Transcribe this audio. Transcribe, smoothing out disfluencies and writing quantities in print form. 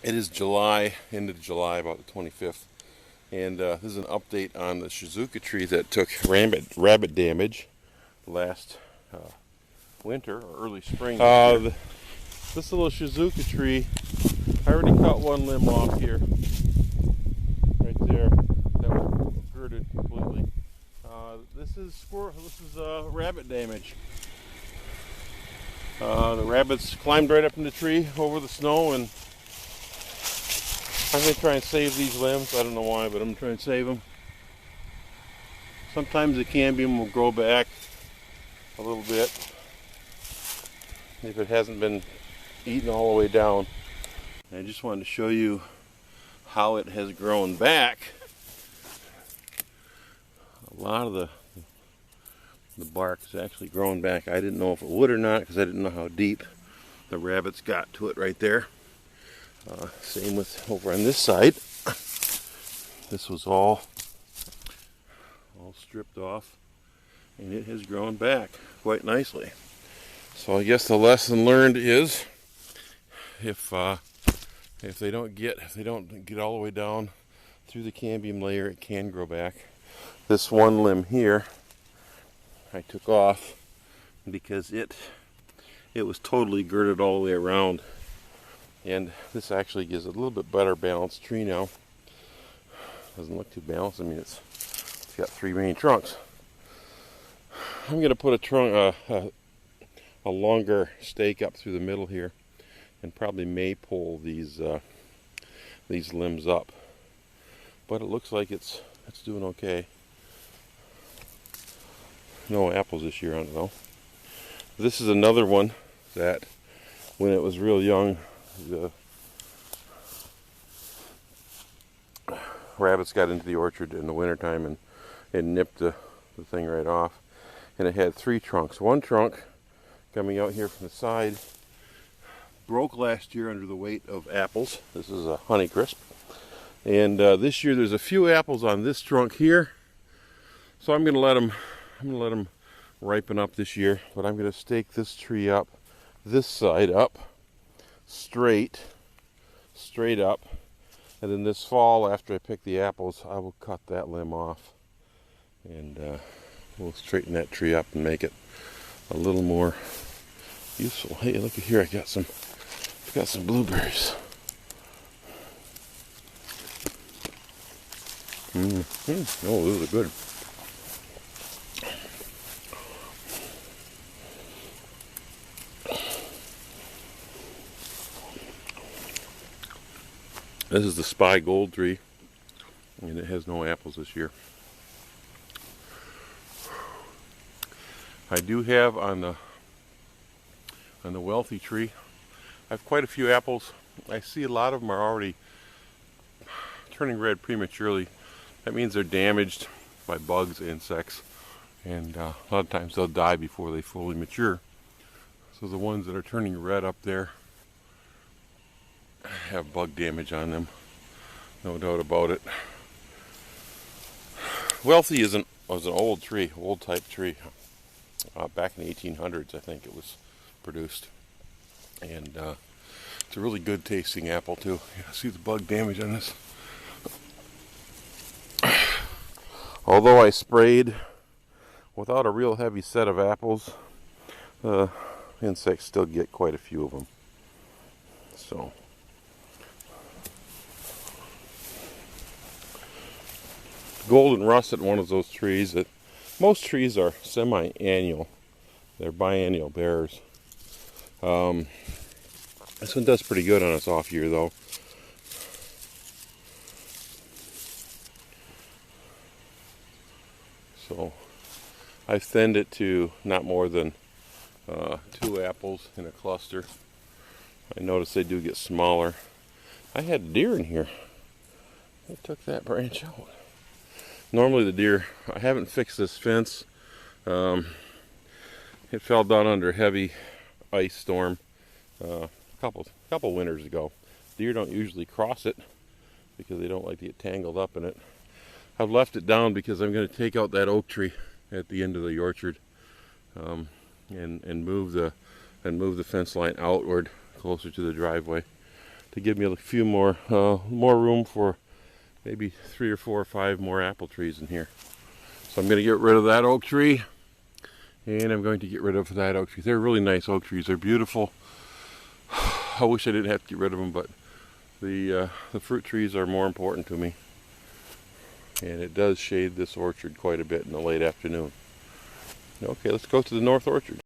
It is July, end of July, about the 25th, and this is an update on the Shizuka tree that took rabbit damage last winter or early spring. This little Shizuka tree, I already cut one limb off here, right there, that was girded completely. This is rabbit damage. The rabbits climbed right up in the tree over the snow, and I'm going to try and save these limbs. I don't know why, but I'm going to try and save them. Sometimes the cambium will grow back a little bit if it hasn't been eaten all the way down. I just wanted to show you how it has grown back. A lot of the bark is actually growing back. I didn't know if it would or not because I didn't know how deep the rabbits got to it right there. Same with over on this side. This was all stripped off, and it has grown back quite nicely. So I guess the lesson learned is if they don't get all the way down through the cambium layer, it can grow back. This one limb here I took off because it was totally girded all the way around. And this actually gives a little bit better balanced tree now. Doesn't look too balanced. I mean, it's got three main trunks. I'm going to put a longer stake up through the middle here, and probably maypole these limbs up. But it looks like it's doing okay. No apples this year, I don't know. This is another one that, when it was real young, the rabbits got into the orchard in the wintertime and nipped the thing right off. And it had three trunks. One trunk coming out here from the side broke last year under the weight of apples. This is a Honeycrisp. And this year there's a few apples on this trunk here. So I'm going to let them ripen up this year. But I'm going to stake this tree up, this side up, straight up, and then this fall, after I pick the apples, I will cut that limb off, and we'll straighten that tree up and make it a little more useful. Hey, look at here, I've got some blueberries. Oh, those are good. This is the Spy Gold tree, and it has no apples this year. I do have on the Wealthy tree, I have quite a few apples. I see a lot of them are already turning red prematurely. That means they're damaged by bugs, insects, and a lot of times they'll die before they fully mature. So the ones that are turning red up there have bug damage on them, no doubt about it. Wealthy was an old tree, old type tree. Back in the 1800s, I think it was produced, and it's a really good tasting apple too. See the bug damage on this. Although I sprayed without a real heavy set of apples, insects still get quite a few of them. So golden russet, one of those trees that most trees are semi-annual. They're biennial bearers. This one does pretty good on its off year though. So I've thinned it to not more than 2 apples in a cluster. I notice they do get smaller. I had deer in here. They took that branch out. Normally the deer, I haven't fixed this fence. It fell down under a heavy ice storm a couple winters ago. Deer don't usually cross it because they don't like to get tangled up in it. I've left it down because I'm going to take out that oak tree at the end of the orchard, and move the fence line outward closer to the driveway to give me a few more room for maybe 3 or 4 or 5 more apple trees in here. So I'm going to get rid of that oak tree, and I'm going to get rid of that oak tree. They're really nice oak trees. They're beautiful. I wish I didn't have to get rid of them, but the fruit trees are more important to me. And it does shade this orchard quite a bit in the late afternoon. Okay, let's go to the north orchard.